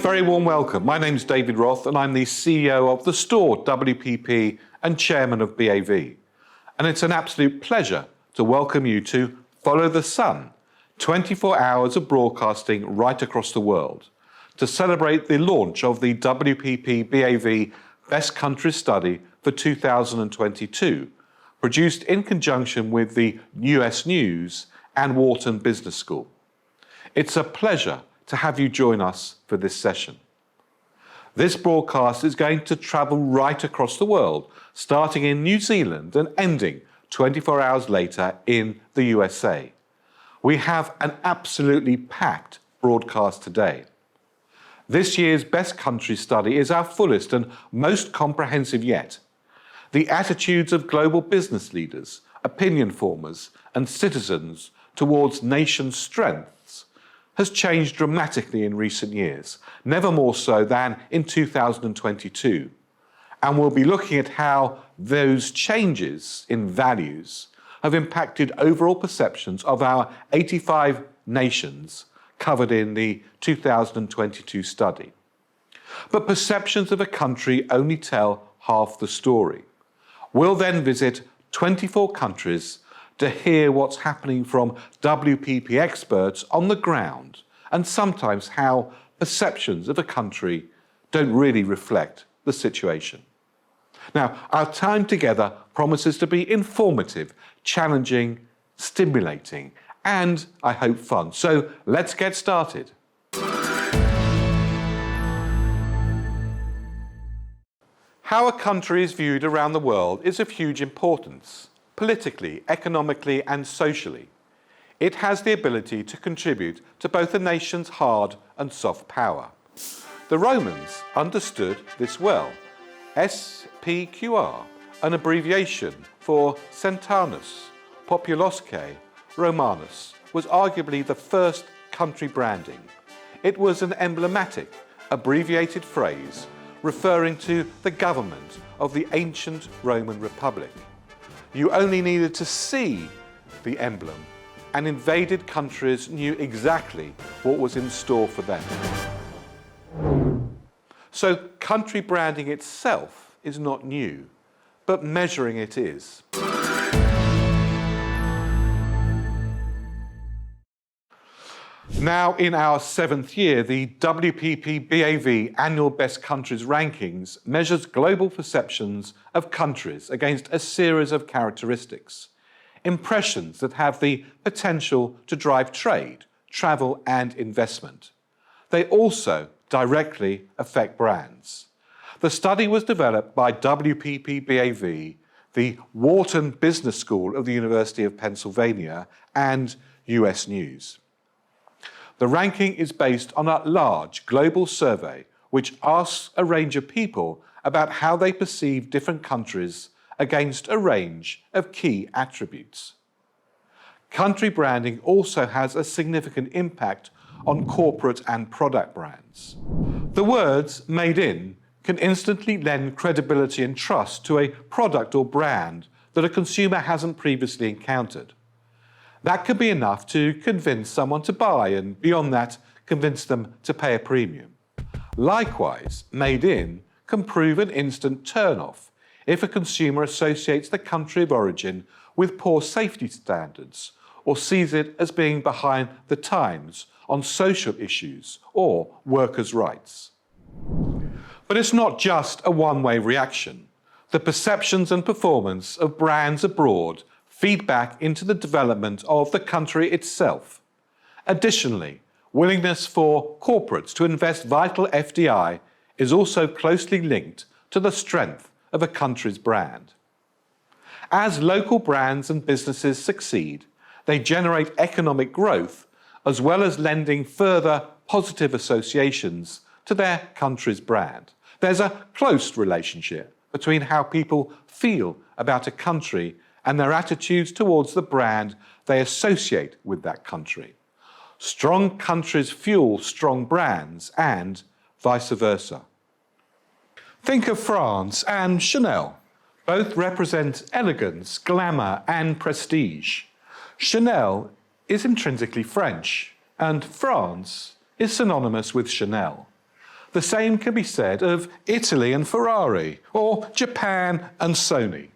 very warm welcome. My name's David Roth and I'm the CEO of the store WPP and Chairman of BAV. And it's an absolute pleasure to welcome you to Follow the Sun, 24 hours of broadcasting right across the world, to celebrate the launch of the WPP BAV Best Countries study for 2022, produced in conjunction with the US News and Wharton Business School. It's a pleasure to have you join us for this session. This broadcast is going to travel right across the world, starting in New Zealand and ending 24 hours later in the USA. We have an absolutely packed broadcast today. This year's Best Countries study is our fullest and most comprehensive yet. The attitudes of global business leaders, opinion formers and citizens towards nation strengths has changed dramatically in recent years, never more so than in 2022. And we'll be looking at how those changes in values have impacted overall perceptions of our 85 nations covered in the 2022 study. But perceptions of a country only tell half the story. We'll then visit 24 countries to hear what's happening from WPP experts on the ground and sometimes how perceptions of a country don't really reflect the situation. Now, our time together promises to be informative, challenging, stimulating, and I hope fun. So let's get started. How a country is viewed around the world is of huge importance, politically, economically, and socially. It has the ability to contribute to both a nation's hard and soft power. The Romans understood this well. SPQR, an abbreviation for Centanus, Populosque Romanus, was arguably the first country branding. It was an emblematic, abbreviated phrase referring to the government of the ancient Roman Republic. You only needed to see the emblem, and invaded countries knew exactly what was in store for them. So country branding itself is not new, but measuring it is. Now in our 7th year, the WPP BAV Annual Best Countries Rankings measures global perceptions of countries against a series of characteristics, impressions that have the potential to drive trade, travel and investment. They also directly affect brands. The study was developed by WPP BAV, the Wharton Business School of the University of Pennsylvania, and US News. The ranking is based on a large global survey which asks a range of people about how they perceive different countries against a range of key attributes. Country branding also has a significant impact on corporate and product brands. The words "made in" can instantly lend credibility and trust to a product or brand that a consumer hasn't previously encountered. That could be enough to convince someone to buy and beyond that, convince them to pay a premium. Likewise, "made in" can prove an instant turn-off if a consumer associates the country of origin with poor safety standards or sees it as being behind the times on social issues or workers' rights. But it's not just a one-way reaction. The perceptions and performance of brands abroad feedback into the development of the country itself. Additionally, willingness for corporates to invest vital FDI is also closely linked to the strength of a country's brand. As local brands and businesses succeed, they generate economic growth as well as lending further positive associations to their country's brand. There's a close relationship between how people feel about a country and their attitudes towards the brand they associate with that country. Strong countries fuel strong brands and vice versa. Think of France and Chanel. Both represent elegance, glamour and prestige. Chanel is intrinsically French and France is synonymous with Chanel. The same can be said of Italy and Ferrari, or Japan and Sony.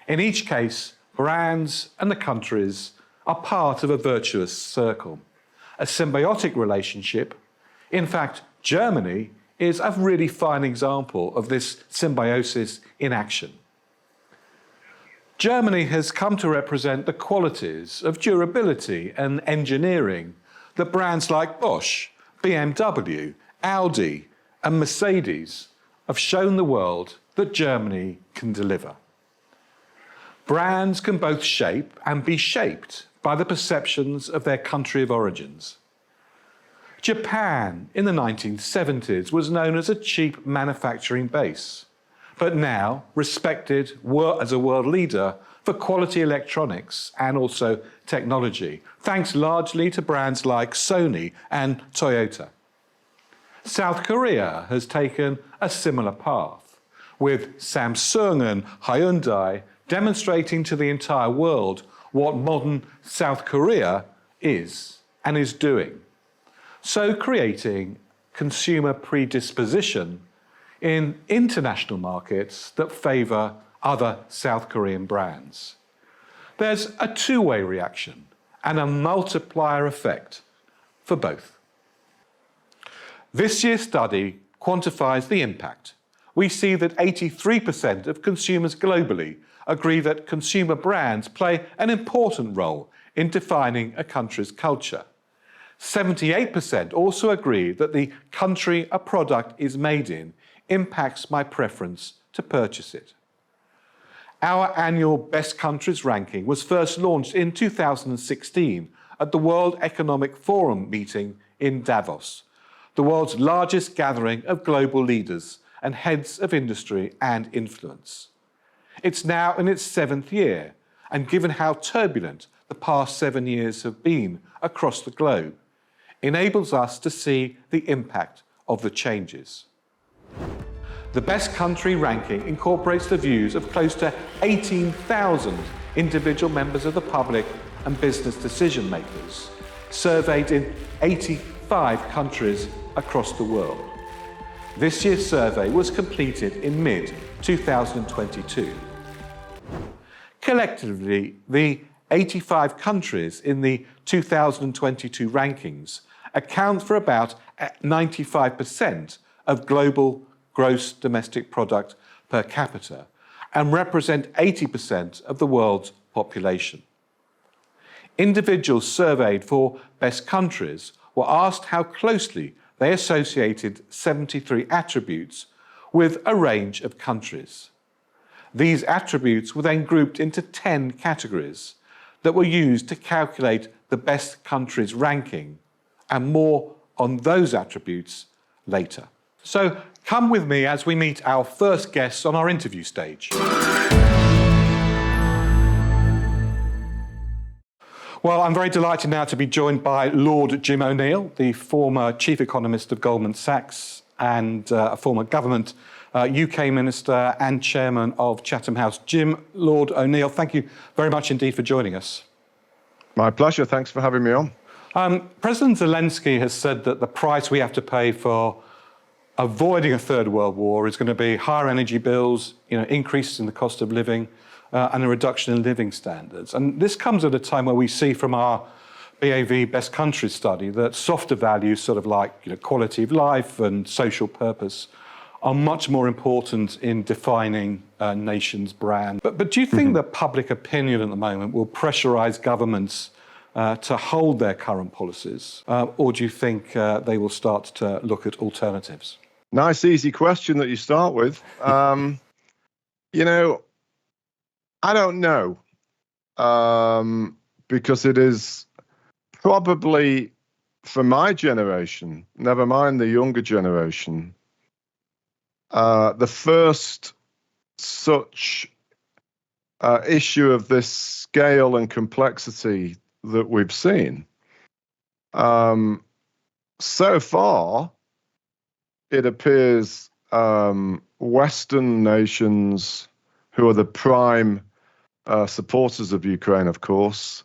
In each case, brands and the countries are part of a virtuous circle, a symbiotic relationship. In fact, Germany is a really fine example of this symbiosis in action. Germany has come to represent the qualities of durability and engineering that brands like Bosch, BMW, Audi and Mercedes have shown the world that Germany can deliver. Brands can both shape and be shaped by the perceptions of their country of origins. Japan in the 1970s was known as a cheap manufacturing base, but now respected as a world leader for quality electronics and also technology, thanks largely to brands like Sony and Toyota. South Korea has taken a similar path, with Samsung and Hyundai demonstrating to the entire world what modern South Korea is and is doing, so creating consumer predisposition in international markets that favour other South Korean brands. There's a two-way reaction and a multiplier effect for both. This year's study quantifies the impact. We see that 83% of consumers globally agree that consumer brands play an important role in defining a country's culture. 78% also agree that the country a product is made in impacts my preference to purchase it. Our annual Best Countries ranking was first launched in 2016 at the World Economic Forum meeting in Davos, the world's largest gathering of global leaders and heads of industry and influence. It's now in its 7th year, and given how turbulent the past 7 years have been across the globe, enables us to see the impact of the changes. The Best Country ranking incorporates the views of close to 18,000 individual members of the public and business decision makers, surveyed in 85 countries across the world. This year's survey was completed in mid-2022. Collectively, the 85 countries in the 2022 rankings account for about 95% of global gross domestic product per capita and represent 80% of the world's population. Individuals surveyed for Best Countries were asked how closely they associated 73 attributes with a range of countries. These attributes were then grouped into 10 categories that were used to calculate the Best Countries ranking, and more on those attributes later. So come with me as we meet our first guests on our interview stage. Well, I'm very delighted now to be joined by Lord Jim O'Neill, the former Chief Economist of Goldman Sachs and a former government UK Minister and Chairman of Chatham House. Jim, Lord O'Neill, thank you very much indeed for joining us. My pleasure. Thanks for having me on. President Zelensky has said that the price we have to pay for avoiding a third world war is going to be higher energy bills, increases in the cost of living, and a reduction in living standards. And this comes at a time where we see from our BAV Best Countries study that softer values, sort of like quality of life and social purpose, are much more important in defining a nation's brand. But do you think that public opinion at the moment will pressurise governments to hold their current policies, or do you think they will start to look at alternatives? Nice, easy question that you start with. I don't know, because it is probably for my generation, never mind the younger generation, the first such issue of this scale and complexity that we've seen. So far, it appears Western nations, who are the prime supporters of Ukraine, of course,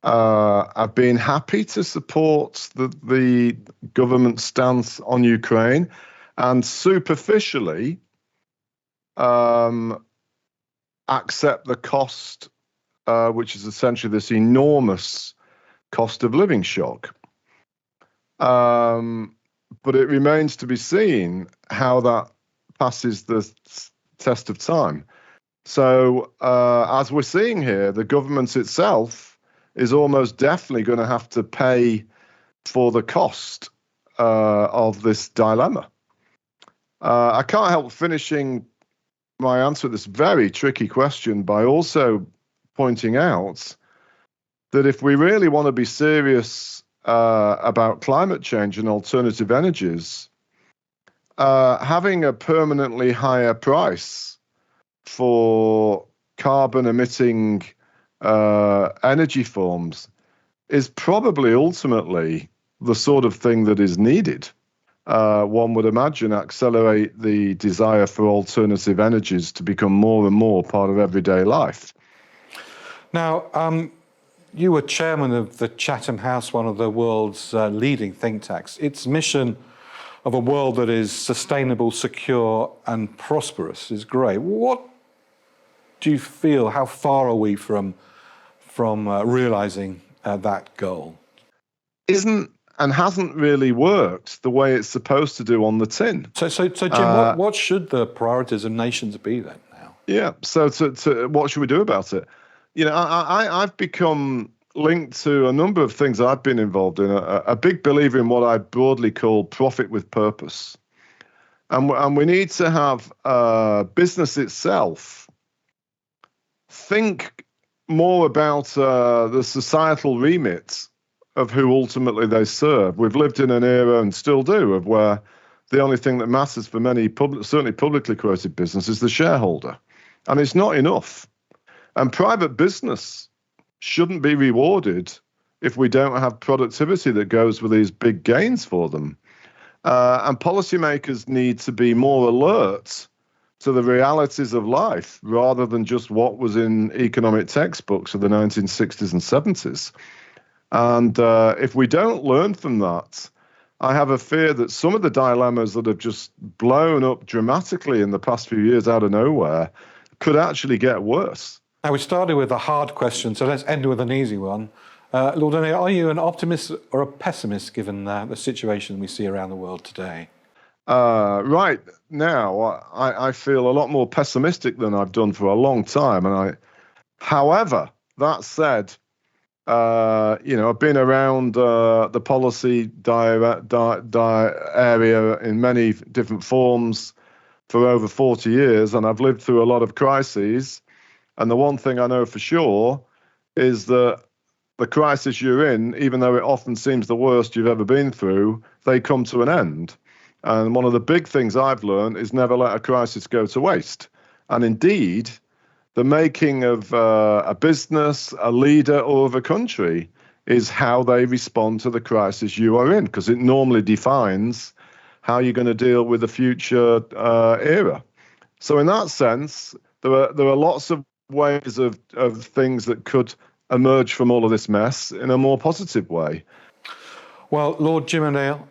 have been happy to support the government stance on Ukraine, and superficially accept the cost, which is essentially this enormous cost of living shock. But it remains to be seen how that passes the test of time. So as we're seeing here, the government itself is almost definitely going to have to pay for the cost of this dilemma. I can't help finishing my answer to this very tricky question by also pointing out that if we really want to be serious about climate change and alternative energies, having a permanently higher price for carbon emitting energy forms is probably ultimately the sort of thing that is needed. One would imagine accelerate the desire for alternative energies to become more and more part of everyday life. Now, you were chairman of the Chatham House, one of the world's leading think tanks. Its mission of a world that is sustainable, secure and prosperous is great. What do you feel, how far are we from realising that goal? Isn't and hasn't really worked the way it's supposed to do on the tin. So Jim, what should the priorities of nations be then now? Yeah, so to what should we do about it? You know, I've become linked to a number of things I've been involved in, a big believer in what I broadly call profit with purpose. And we need to have business itself think more about the societal remit of who ultimately they serve. We've lived in an era, and still do, of where the only thing that matters for many, certainly publicly quoted business, is the shareholder. And it's not enough. And private business shouldn't be rewarded if we don't have productivity that goes with these big gains for them. And policymakers need to be more alert to the realities of life rather than just what was in economic textbooks of the 1960s and 70s. And if we don't learn from that, I have a fear that some of the dilemmas that have just blown up dramatically in the past few years out of nowhere could actually get worse. Now, we started with a hard question, so let's end with an easy one. Lord O'Neill, are you an optimist or a pessimist given the situation we see around the world today? Right now, I feel a lot more pessimistic than I've done for a long time. However, that said, I've been around the policy area in many different forms for over 40 years, and I've lived through a lot of crises. And the one thing I know for sure is that the crisis you're in, even though it often seems the worst you've ever been through, they come to an end. And one of the big things I've learned is never let a crisis go to waste. And indeed, the making of a business, a leader, or of a country is how they respond to the crisis you are in, because it normally defines how you're going to deal with the future era. So in that sense, there are lots of ways of things that could emerge from all of this mess in a more positive way. Well, Lord Jim O'Neill,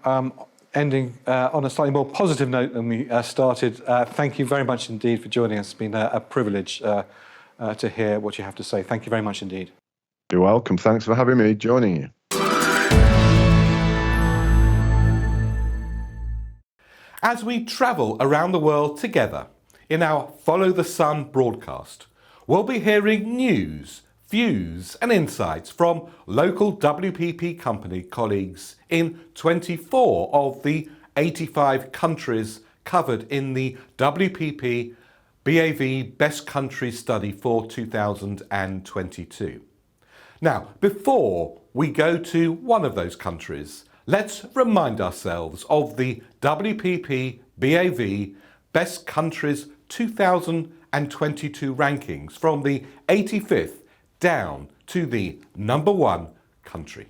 ending on a slightly more positive note than we started, thank you very much indeed for joining us. It's been a privilege to hear what you have to say. Thank you very much indeed. You're welcome. Thanks for having me joining you. As we travel around the world together in our Follow the Sun broadcast, we'll be hearing news, views and insights from local WPP company colleagues in 24 of the 85 countries covered in the WPP BAV Best Countries study for 2022. Now, before we go to one of those countries, let's remind ourselves of the WPP BAV Best Countries 2022 rankings from the 85th down to the number 1 country.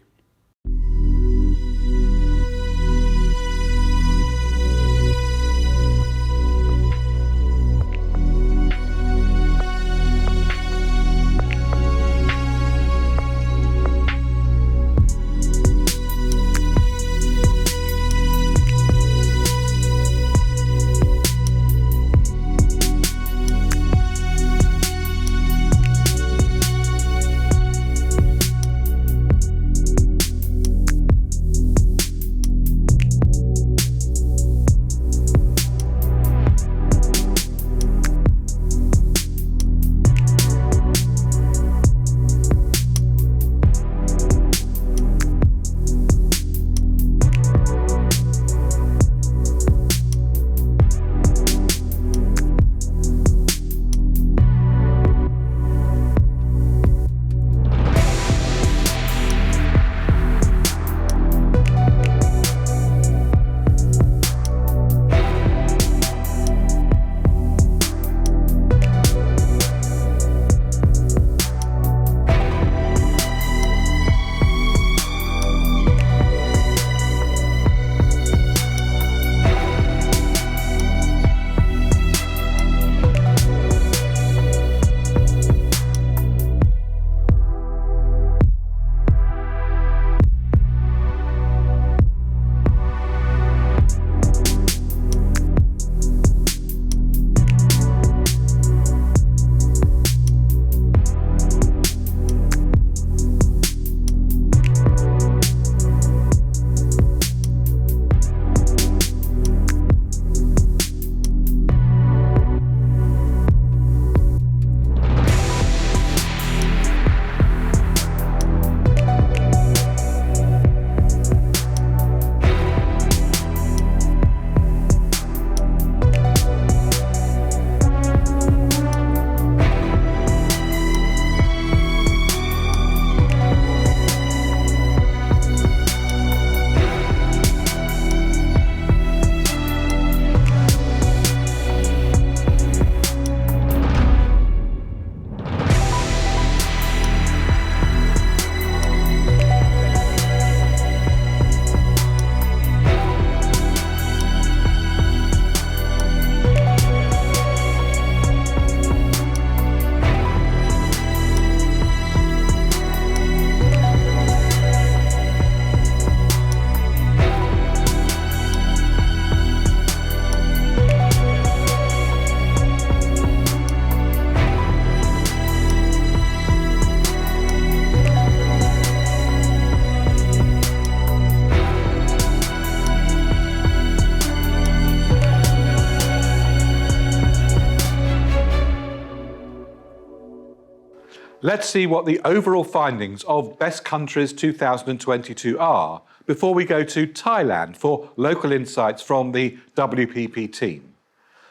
let's see what the overall findings of Best Countries 2022 are before we go to Thailand for local insights from the WPP team.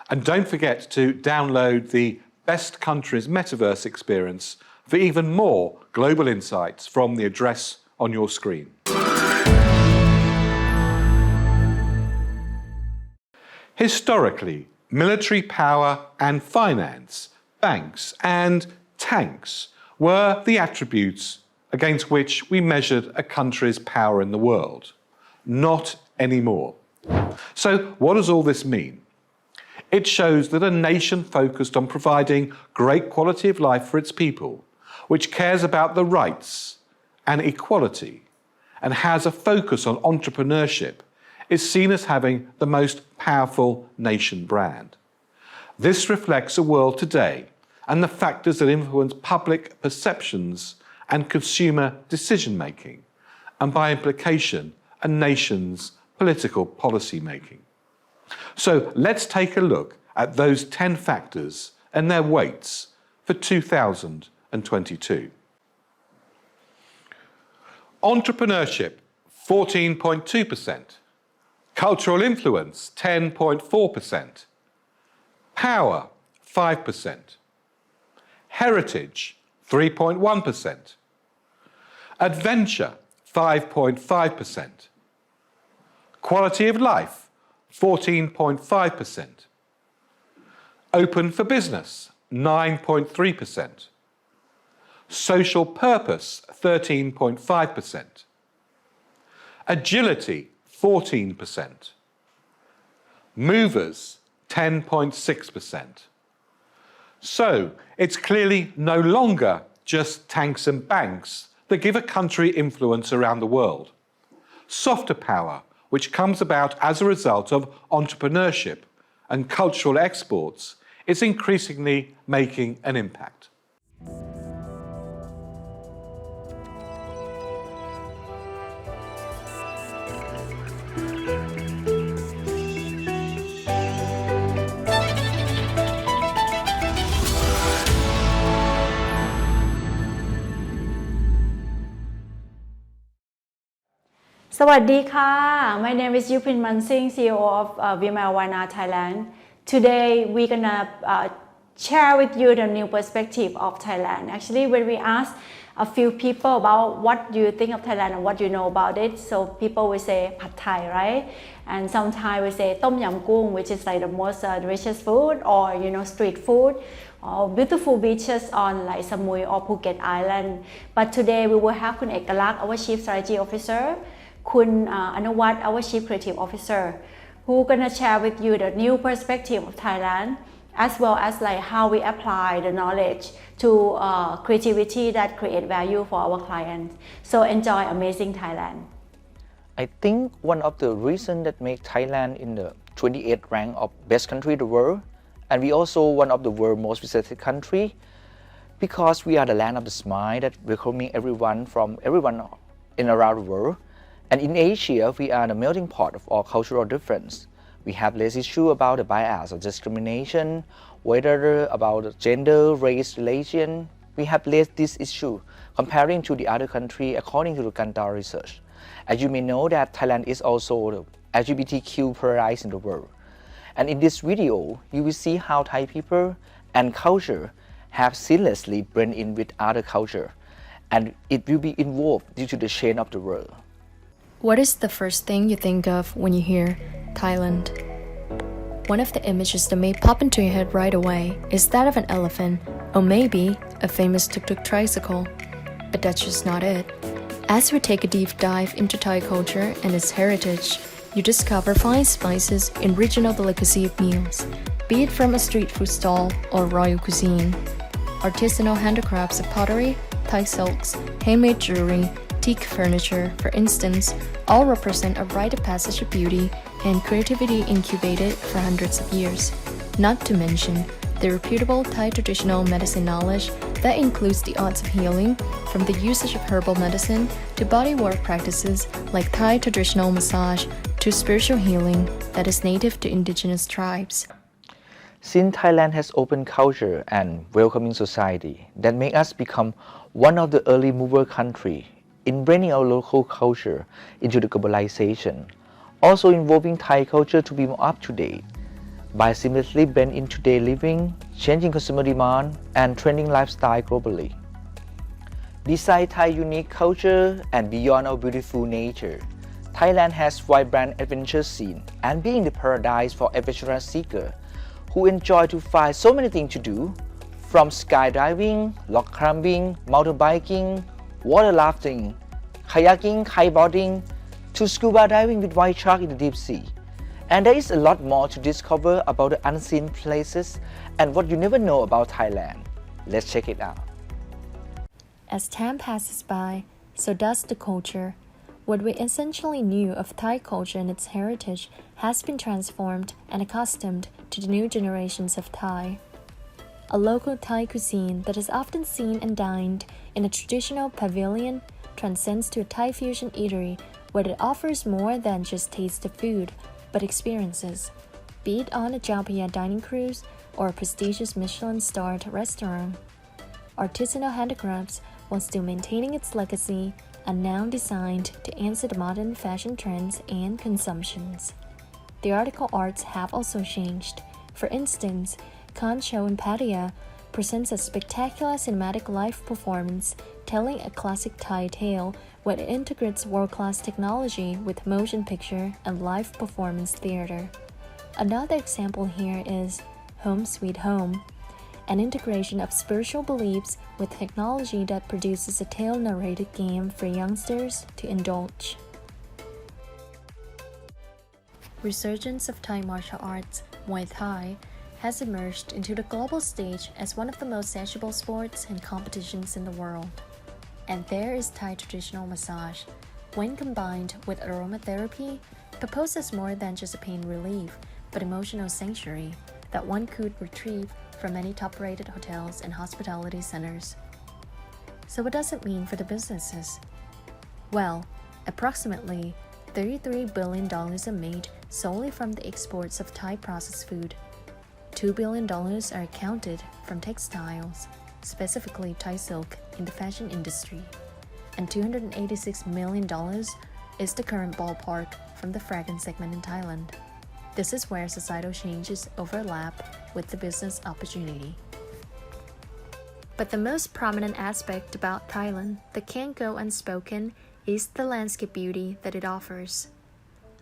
And don't forget to download the Best Countries Metaverse experience for even more global insights from the address on your screen. Historically, military power and finance, banks and tanks were the attributes against which we measured a country's power in the world. Not anymore. So what does all this mean? It shows that a nation focused on providing great quality of life for its people, which cares about the rights and equality, and has a focus on entrepreneurship, is seen as having the most powerful nation brand. This reflects a world today and the factors that influence public perceptions and consumer decision-making, and by implication, a nation's political policy making. So let's take a look at those 10 factors and their weights for 2022. Entrepreneurship, 14.2%. Cultural influence, 10.4%. Power, 5%. Heritage, 3.1%. Adventure, 5.5%. Quality of life, 14.5%. Open for business, 9.3%. Social purpose, 13.5%. Agility, 14%. Movers, 10.6%. So it's clearly no longer just tanks and banks that give a country influence around the world. Softer power, which comes about as a result of entrepreneurship and cultural exports, is increasingly making an impact. Sawadee My name is Yupin Mansingh, CEO of VMLY&R Thailand. Today we're gonna share with you the new perspective of Thailand. Actually, when we ask a few people about what do you think of Thailand and what you know about it, so people will say Pad Thai, right? And sometimes we say Tom Yam Goong, which is like the most delicious food, or street food, or beautiful beaches on like Samui or Phuket Island. But today we will have Kun Ekalak, our Chief Strategy Officer, Kun Anawat, our Chief Creative Officer, who gonna share with you the new perspective of Thailand, as well as like how we apply the knowledge to creativity that create value for our clients. So enjoy amazing Thailand. I think one of the reasons that make Thailand in the 28th rank of best country in the world, and we also one of the world's most visited country, because we are the land of the smile that welcoming everyone in around the world. And in Asia, we are the melting pot of all cultural difference. We have less issue about the bias or discrimination, whether about gender, race, religion. We have less this issue comparing to the other country according to the Kantar research. As you may know that Thailand is also the LGBTQ paradise in the world. And in this video, you will see how Thai people and culture have seamlessly blend in with other culture, and it will be involved due to the change of the world. What is the first thing you think of when you hear Thailand? One of the images that may pop into your head right away is that of an elephant, or maybe a famous tuk-tuk tricycle. But that's just not it. As we take a deep dive into Thai culture and its heritage, you discover fine spices in regional delicacy of meals, be it from a street food stall or royal cuisine. Artisanal handicrafts of pottery, Thai silks, handmade jewelry, teak furniture, for instance, all represent a rite of passage of beauty and creativity incubated for hundreds of years. Not to mention the reputable Thai traditional medicine knowledge that includes the arts of healing, from the usage of herbal medicine to bodywork practices like Thai traditional massage to spiritual healing that is native to indigenous tribes. Since Thailand has open culture and welcoming society that make us become one of the early mover country in bringing our local culture into the globalization, also involving Thai culture to be more up to date by seamlessly blend into daily living, changing consumer demand and trending lifestyle globally. Beside Thai unique culture and beyond our beautiful nature, Thailand has vibrant adventure scene and being the paradise for adventurous seekers who enjoy to find so many things to do, from skydiving, rock climbing, mountain biking, water rafting, kayaking, kiteboarding, to scuba diving with white shark in the deep sea. And there is a lot more to discover about the unseen places and what you never know about Thailand. Let's check it out. As time passes by, so does the culture. What we essentially knew of Thai culture and its heritage has been transformed and accustomed to the new generations of Thai. A local Thai cuisine that is often seen and dined in a traditional pavilion transcends to a Thai fusion eatery where it offers more than just taste of food, but experiences, be it on a Jalpaya dining cruise or a prestigious Michelin-starred restaurant. Artisanal handicrafts, while still maintaining its legacy, are now designed to answer the modern fashion trends and consumptions. The article arts have also changed. For instance, Khan Show in Pattaya presents a spectacular cinematic live performance telling a classic Thai tale where it integrates world-class technology with motion picture and live performance theater. Another example here is Home Sweet Home, an integration of spiritual beliefs with technology that produces a tale-narrated game for youngsters to indulge. Resurgence of Thai martial arts, Muay Thai, has emerged into the global stage as one of the most satiable sports and competitions in the world. And there is Thai traditional massage. When combined with aromatherapy, proposes more than just a pain relief, but emotional sanctuary that one could retrieve from many top-rated hotels and hospitality centers. So what does it mean for the businesses? Well, approximately $33 billion are made solely from the exports of Thai processed food. $2 billion are accounted from textiles, specifically Thai silk in the fashion industry, and $286 million is the current ballpark from the fragrance segment in Thailand. This is where societal changes overlap with the business opportunity. But the most prominent aspect about Thailand that can't go unspoken is the landscape beauty that it offers.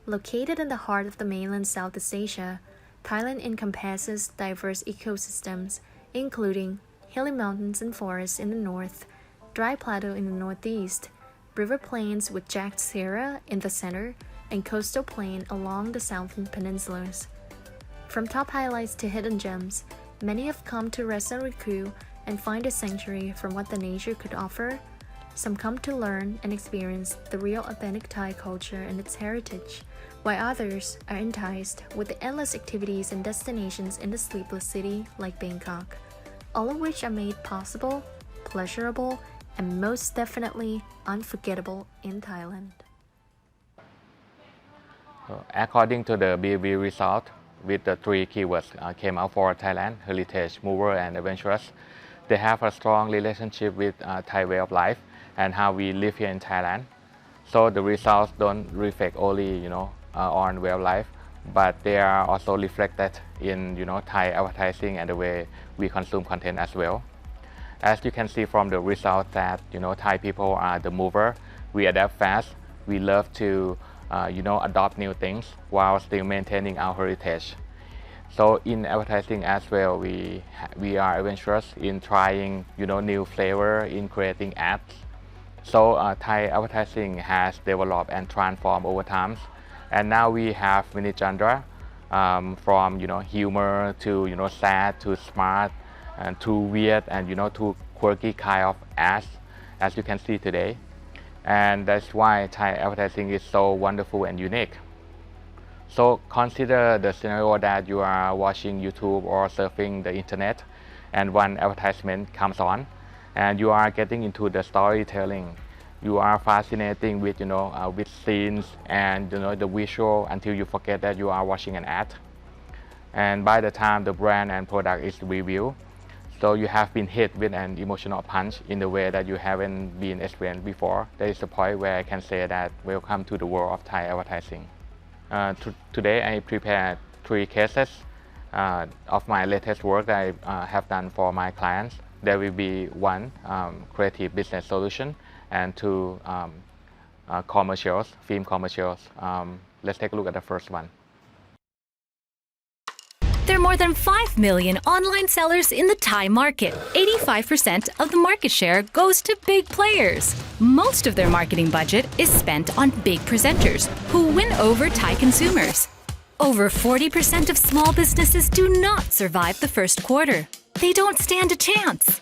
Located in the heart of the mainland Southeast Asia, Thailand encompasses diverse ecosystems, including hilly mountains and forests in the north, dry plateau in the northeast, river plains with jagged sierra in the center, and coastal plain along the southern peninsulas. From top highlights to hidden gems, many have come to rest and recruit and find a sanctuary from what the nature could offer. Some come to learn and experience the real authentic Thai culture and its heritage, while others are enticed with the endless activities and destinations in the sleepless city like Bangkok, all of which are made possible, pleasurable, and most definitely unforgettable in Thailand. According to the BAV result, with the three keywords came out for Thailand: heritage, mover, and adventurous. They have a strong relationship with Thai way of life and how we live here in Thailand. So the results don't reflect only on way of life, but they are also reflected in Thai advertising and the way we consume content as well. As you can see from the result that Thai people are the mover. We adapt fast. We love to adopt new things while still maintaining our heritage. So in advertising as well, we are adventurous in trying new flavor in creating ads. So Thai advertising has developed and transformed over time, and now we have many genre from humor to sad to smart and to weird and to quirky kind of ads, as you can see today. And that's why Thai advertising is so wonderful and unique. So consider the scenario that you are watching YouTube or surfing the internet, and one advertisement comes on, and you are getting into the storytelling. You are fascinating with with scenes and the visual until you forget that you are watching an ad. And by the time the brand and product is reviewed, so you have been hit with an emotional punch in the way that you haven't been experienced before. That is the point where I can say that welcome to the world of Thai advertising. Today I prepared 3 cases of my latest work that I have done for my clients. There will be 1 creative business solution and 2 commercials, film commercials. Let's take a look at the first one. There are more than 5 million online sellers in the Thai market. 85% of the market share goes to big players. Most of their marketing budget is spent on big presenters who win over Thai consumers. Over 40% of small businesses do not survive the first quarter. They don't stand a chance.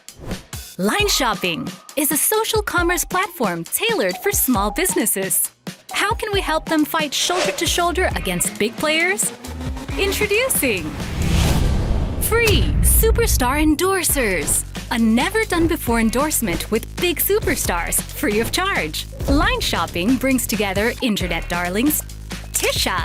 Line Shopping is a social commerce platform tailored for small businesses. How can we help them fight shoulder to shoulder against big players? Introducing Free Superstar Endorsers, a never-done-before endorsement with big superstars free of charge. Line Shopping brings together internet darlings Tisha,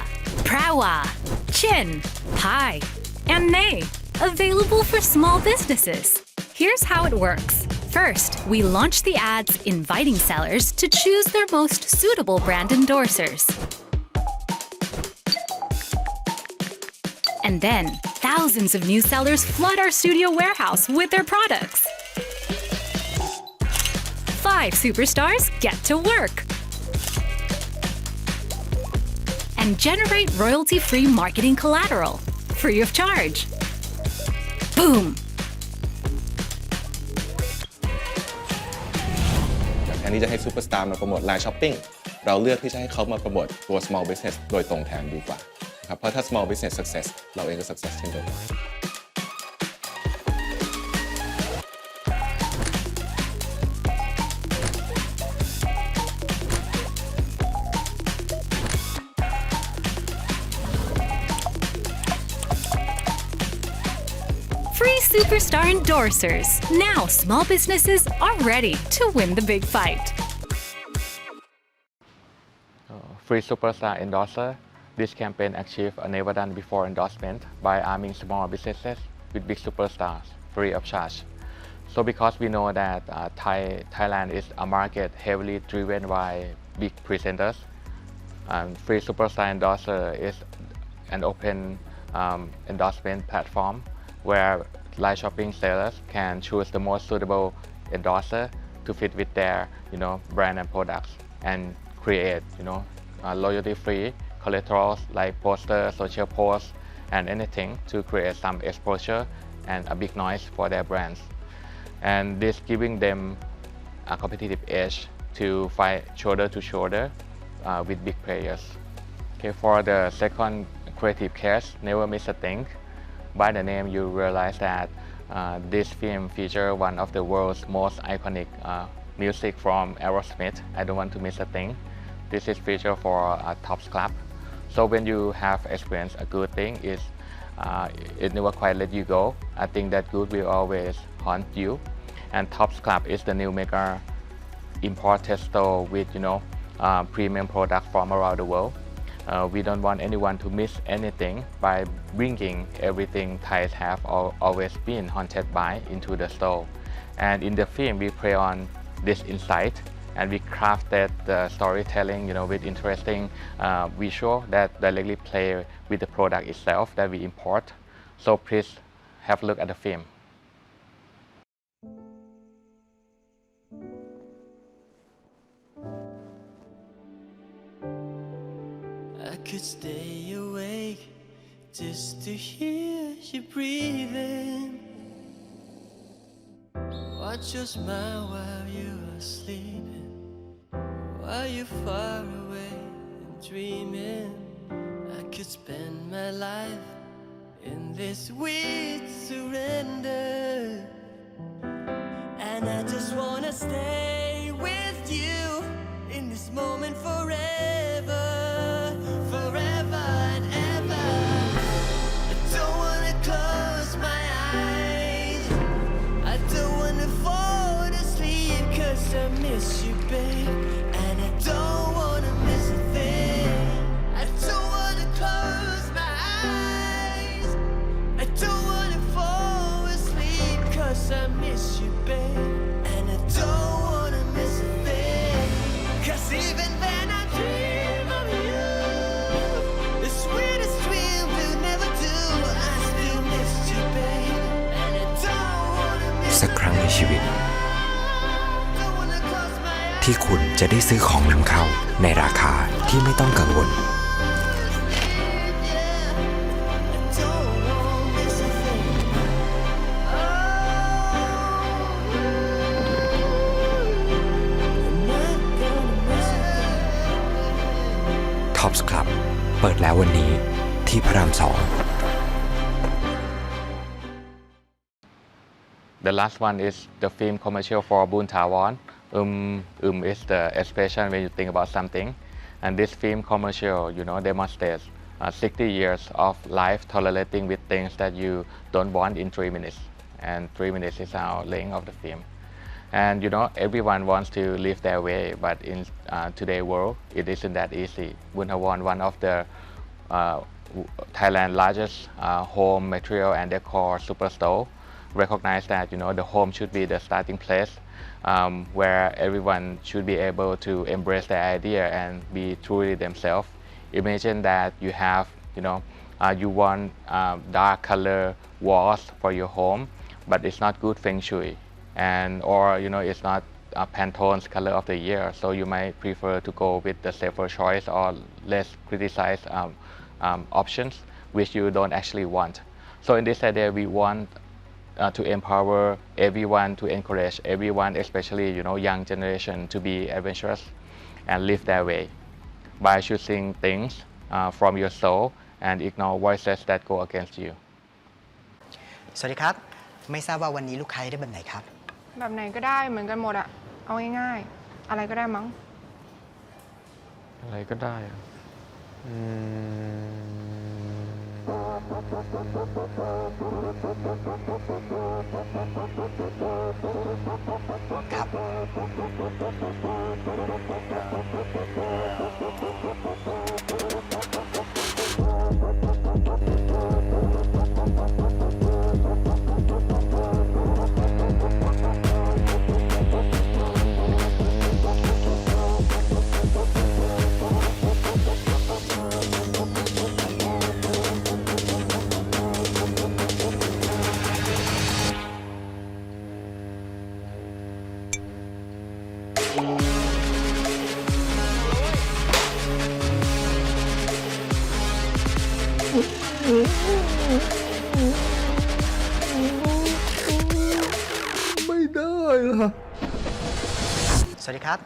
Prawa, Chin, Pai, and Nay, available for small businesses. Here's how it works. First, we launch the ads inviting sellers to choose their most suitable brand endorsers. And then, thousands of new sellers flood our studio warehouse with their products. 5 superstars get to work and generate royalty-free marketing collateral, free of charge. Boom! แทนที่จะให้ซูเปอร์สตาร์มาโปรโมท Line Shopping เราเลือกที่จะให้เขามาโปรโมทตัว small business โดยตรงแทนดีกว่าครับเพราะถ้า small business success เราเองก็ success เช่นเดียวกัน Free Superstar Endorsers. Now small businesses are ready to win the big fight. Free Superstar Endorser. This campaign achieved a never-done-before endorsement by arming small businesses with big superstars free of charge. So because we know that Thailand is a market heavily driven by big presenters, Free Superstar Endorser is an open endorsement platform where live shopping sellers can choose the most suitable endorser to fit with their brand and products and create loyalty-free collaterals like posters, social posts, and anything to create some exposure and a big noise for their brands. And this giving them a competitive edge to fight shoulder to shoulder with big players. Okay, for the second creative case, Never Miss a Thing. By the name, you realize that this film features one of the world's most iconic music from Aerosmith, I Don't Want to Miss a Thing. This is featured for Tops Club. So when you have experienced a good thing, it never quite let you go. I think that good will always haunt you. And Tops Club is the new mega imported store with premium products from around the world. We don't want anyone to miss anything by bringing everything Thais have always been haunted by into the store. And in the film, we play on this insight and we crafted the storytelling with interesting visual that directly play with the product itself that we import. So please have a look at the film. I could stay awake just to hear you breathing. Watch your smile while you are sleeping, while you're far away and dreaming. I could spend my life in this sweet surrender, and I just wanna stay with you in this moment forever, forever and ever. I don't wanna close my eyes, I don't wanna fall asleep, 'cause I miss you, babe, and I don't wanna miss a thing. I don't wanna close my eyes, I miss you, babe, and I don't wanna miss a thing. 'Cause even when I dream of you, the sweetest dream will never do. I still miss you, babe, and I don't wanna miss สักครั้งในชีวิต don't wanna close my eyes. ที่คุณจะได้ซื้อของนำเข้าในราคาที่ไม่ต้องกังวล Tops Club เปิดแล้ววันนี้ที่พระราม 2 The last one is the film commercial for Boon Thawan. Is the expression when you think about something. And this film commercial, demonstrates 60 years of life tolerating with things that you don't want in 3 minutes. And 3 minutes is our length of the film. And everyone wants to live their way, but in today's world, it isn't that easy. Boon Thawan, one of the Thailand's largest home material and decor superstore, recognize that the home should be the starting place where everyone should be able to embrace their idea and be truly themselves. Imagine that you have you want dark color walls for your home, but it's not good feng shui, or it's not Pantone's color of the year, so you might prefer to go with the safer choice or less criticized options which you don't actually want. So in this idea, we want to empower everyone, to encourage everyone, especially young generation, to be adventurous and live their way by choosing things from your soul and ignore voices that go against you. สวัสดีครับไม่ทราบว่าวันนี้ลูกค้าได้แบบไหนครับแบบไหนก็ได้เหมือนกันหมดอะเอาง่ายๆอะไรก็ได้มั้งอะไรก็ได้ไม่ได้ล่ะสวัสดีครับ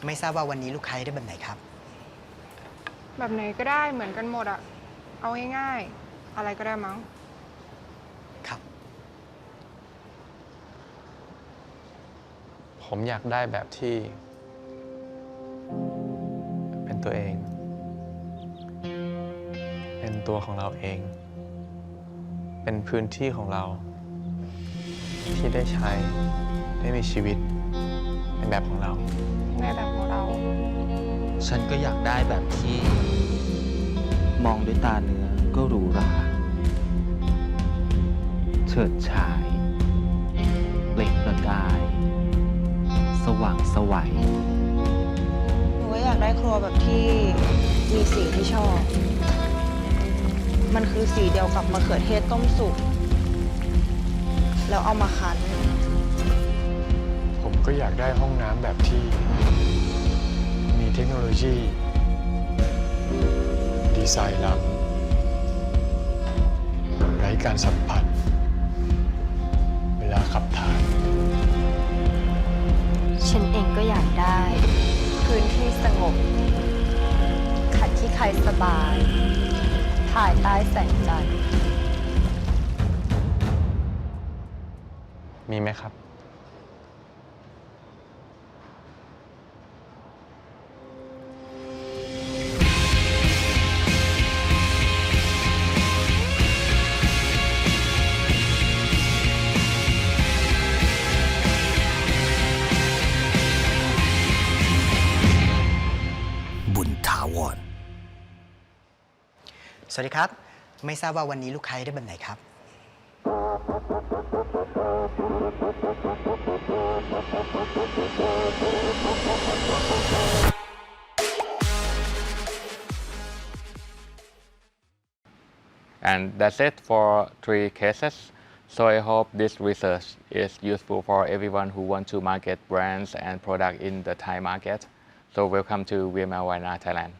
ไม่ทราบว่าวันนี้ลูกค้าได้แบบไหนครับแบบไหนก็ได้เหมือนกันหมดอะเอาง่ายๆอะไรก็ได้มั้งครับผมอยากได้แบบที่เป็นตัวเองเป็นตัวของเราเองเป็นพื้นที่ของเราที่ได้ใช้ได้มีชีวิตในแบบของเราในแบบของเราฉันก็อยากได้แบบที่มองด้วยตาเนื้อก็หรูหราเฉิดฉายเปล่งประกายสว่างไสวหนูก็อยากได้ครัวแบบที่มีสีที่ชอบมันคือสีเดียวกับมะเขือเทศต้มสุกแล้วเอามาคั้นผมก็อยากได้ห้องน้ำแบบที่มีเทคโนโลยีดีไซน์ล้ำไร้การสัมผัสเวลาขับถ่ายฉันเองก็อยากได้พื้นที่สงบขัดที่ใครสบายภายใต้แสงจันทร์มีไหมครับบุญถาวร สวัสดีครับไม่ทราบว่าวันนี้ลูกค้าได้แบบไหนครับ And that's it for 3 cases. So I hope this research is useful for everyone who wants to market brands and products in the Thai market. So welcome to VMLY&R Thailand.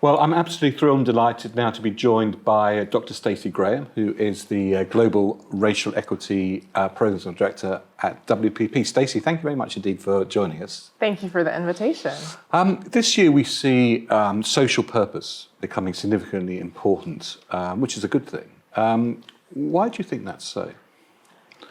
Well, I'm absolutely thrilled and delighted now to be joined by Dr. Stacey Graham, who is the Global Racial Equity Programs Director at WPP. Stacey, thank you very much indeed for joining us. Thank you for the invitation. This year we see social purpose becoming significantly important, which is a good thing. Why do you think that's so?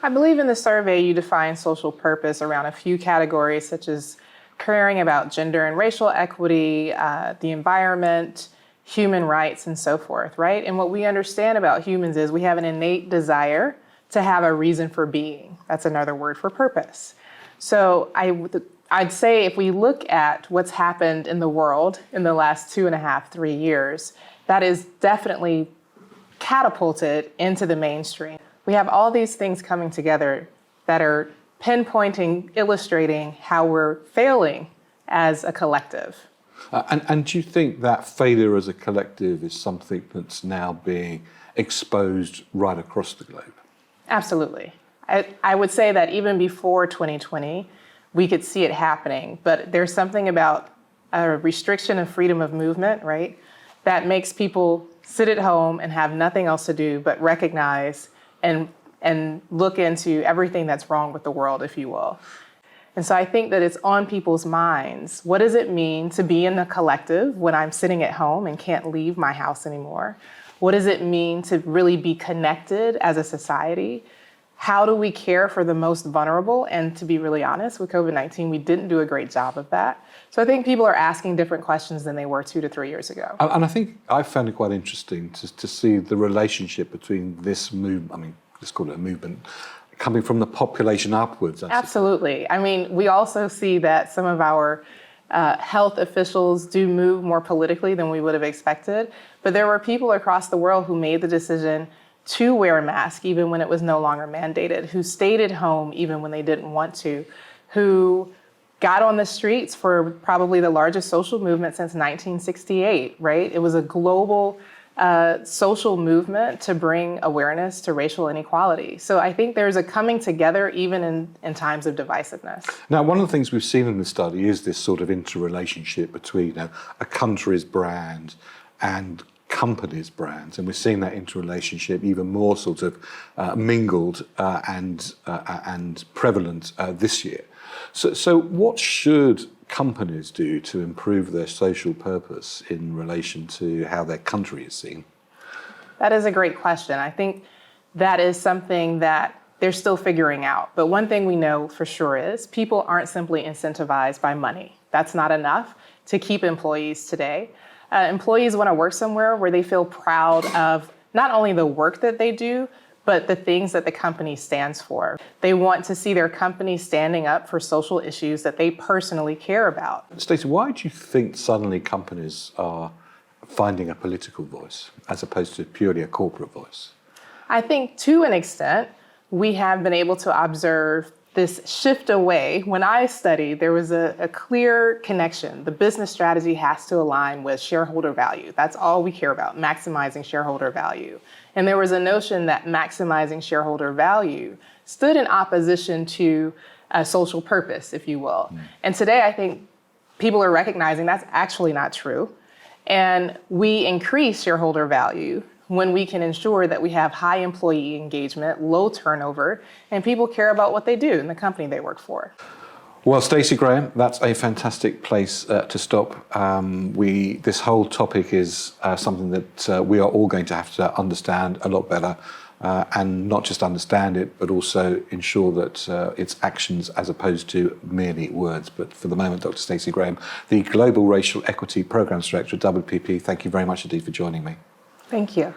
I believe in the survey you define social purpose around a few categories such as caring about gender and racial equity, the environment, human rights, and so forth, right? And what we understand about humans is we have an innate desire to have a reason for being. That's another word for purpose. So I'd say if we look at what's happened in the world in the last 2.5, 3 years, that is definitely catapulted into the mainstream. We have all these things coming together that are pinpointing, illustrating how we're failing as a collective. And do you think that failure as a collective is something that's now being exposed right across the globe? Absolutely. I would say that even before 2020, we could see it happening, but there's something about a restriction of freedom of movement, right, that makes people sit at home and have nothing else to do but recognize and look into everything that's wrong with the world, if you will. And so I think that it's on people's minds. What does it mean to be in the collective when I'm sitting at home and can't leave my house anymore? What does it mean to really be connected as a society? How do we care for the most vulnerable? And to be really honest, with COVID-19, we didn't do a great job of that. So I think people are asking different questions than they were 2 to 3 years ago. And I think I found it quite interesting to see the relationship between this movement, I mean, let's call it a movement, coming from the population upwards. Absolutely. I mean, we also see that some of our health officials do move more politically than we would have expected. But there were people across the world who made the decision to wear a mask even when it was no longer mandated, who stayed at home even when they didn't want to, who got on the streets for probably the largest social movement since 1968, right? It was a global social movement to bring awareness to racial inequality. So I think there's a coming together even in times of divisiveness. Now, one of the things we've seen in the study is this sort of interrelationship between a country's brand and companies' brands, and we're seeing that interrelationship even more sort of mingled and prevalent this year. So what should companies do to improve their social purpose in relation to how their country is seen? That is a great question. I think that is something that they're still figuring out. But one thing we know for sure is people aren't simply incentivized by money. That's not enough to keep employees today. Employees want to work somewhere where they feel proud of not only the work that they do, but the things that the company stands for. They want to see their company standing up for social issues that they personally care about. Stacey, why do you think suddenly companies are finding a political voice as opposed to purely a corporate voice? I think to an extent, we have been able to observe this shift away. When I studied, there was a clear connection. The business strategy has to align with shareholder value. That's all we care about, maximizing shareholder value. And there was a notion that maximizing shareholder value stood in opposition to a social purpose, if you will. And today, I think people are recognizing that's actually not true. And we increase shareholder value when we can ensure that we have high employee engagement, low turnover, and people care about what they do in the company they work for. Well, Stacey Graham, that's a fantastic place to stop. This whole topic is something that we are all going to have to understand a lot better, and not just understand it, but also ensure that it's actions as opposed to merely words. But for the moment, Dr. Stacey Graham, the Global Racial Equity Programs Director at WPP, thank you very much indeed for joining me. Thank you.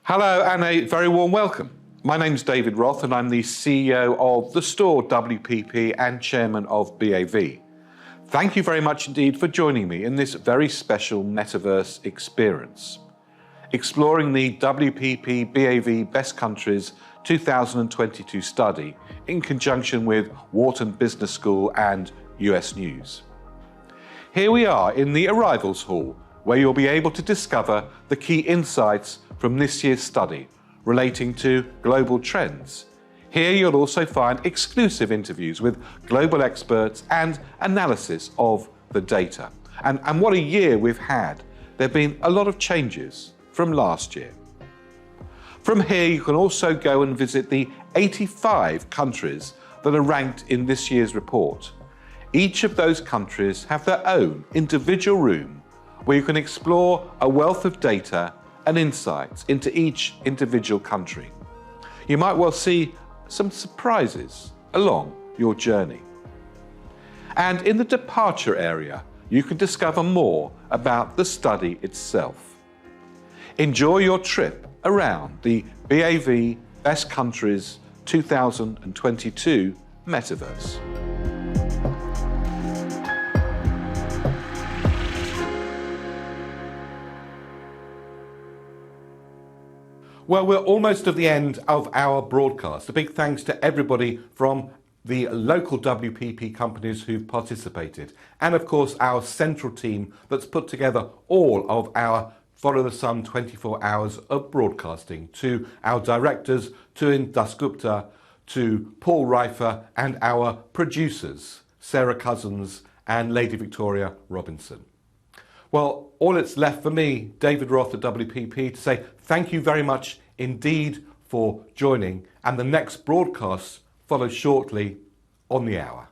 Hello and a very warm welcome. My name's David Roth and I'm the CEO of the store WPP and Chairman of BAV. Thank you very much indeed for joining me in this very special metaverse experience, exploring the WPP BAV Best Countries 2022 study in conjunction with Wharton Business School and US News. Here we are in the arrivals hall, where you'll be able to discover the key insights from this year's study relating to global trends. Here you'll also find exclusive interviews with global experts and analysis of the data. And what a year we've had. There have been a lot of changes from last year. From here you can also go and visit the 85 countries that are ranked in this year's report. Each of those countries have their own individual room where you can explore a wealth of data and insights into each individual country. You might well see some surprises along your journey. And in the departure area, you can discover more about the study itself. Enjoy your trip around the BAV Best Countries 2022 Metaverse. Well, we're almost at the end of our broadcast. A big thanks to everybody from the local WPP companies who've participated, and of course our central team that's put together all of our Follow the Sun 24 hours of broadcasting, to our directors, to Dasgupta, to Paul Reifer, and our producers, Sarah Cousins and Lady Victoria Robinson. Well, all it's left for me, David Roth at WPP, to say thank you very much indeed for joining, and the next broadcast follows shortly on the hour.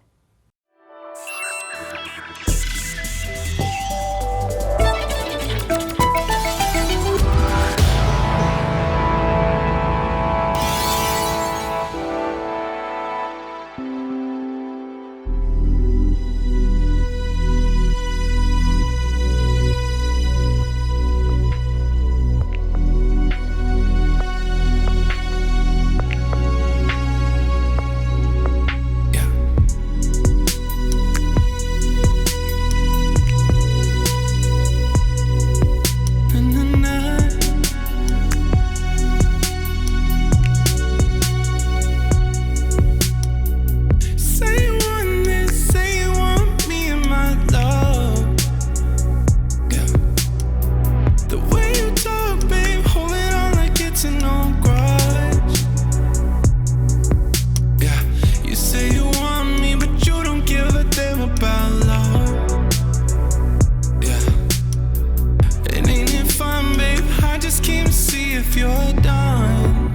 if you're done.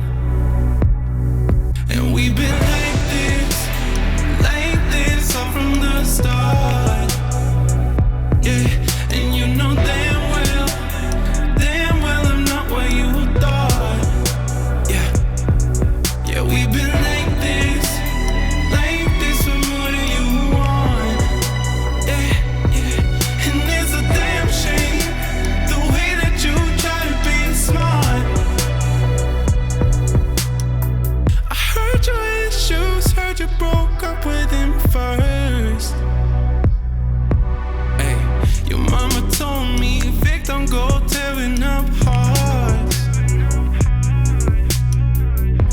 And we've been like this all from the start. Yeah, and you know damn well I'm not what you thought. Yeah, yeah, we've been like this for more than you want. Yeah, yeah, and it's a damn shame the way that you try to be smart. I heard your issues, heard you broke up with him first. Hey, your mama told me, Vic, don't go tearing up hearts.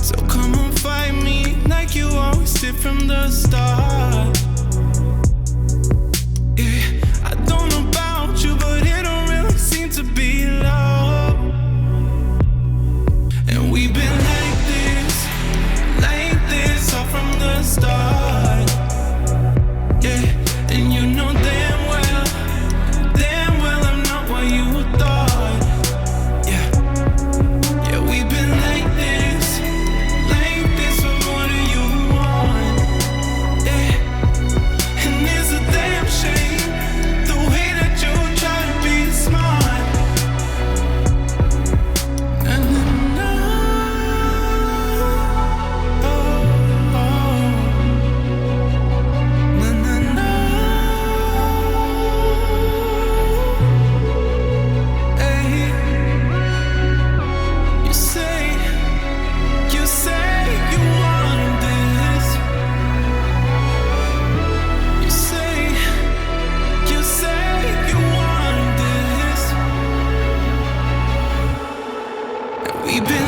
So come on, fight me like you always did from the start. Yeah, I don't know about you, but it don't really seem to be love. And we've been like this all from the start. Yeah, and you know damn well I'm not what you thought. Yeah, yeah, we've been like this for more than you want. Yeah, and it's a damn shame the way that you try to be smart. Na, na, na. Oh, oh. Na, na, na. Hey, you say you want this. You say you want this. And we've been